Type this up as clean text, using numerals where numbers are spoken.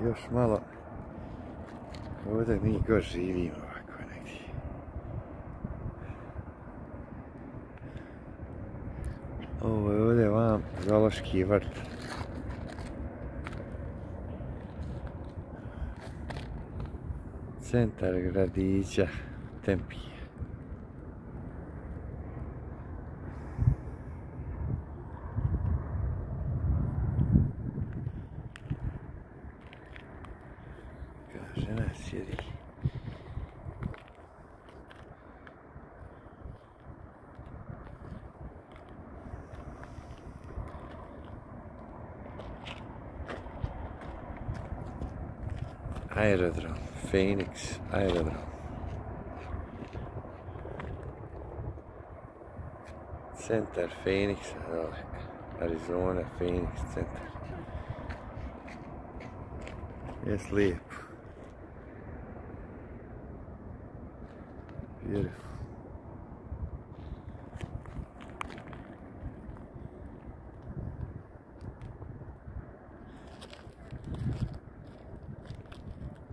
još malo. Ovdje mi god živimo ovako negdje. Ovo je ovdje vam zoološki vrt. Centar gradića Tempije. Žena sjedi. Aerodrom, Phoenix aerodrom. Centar Phoenixa, dole. Arizona, Phoenix centar. Jes lijepo. Beautiful.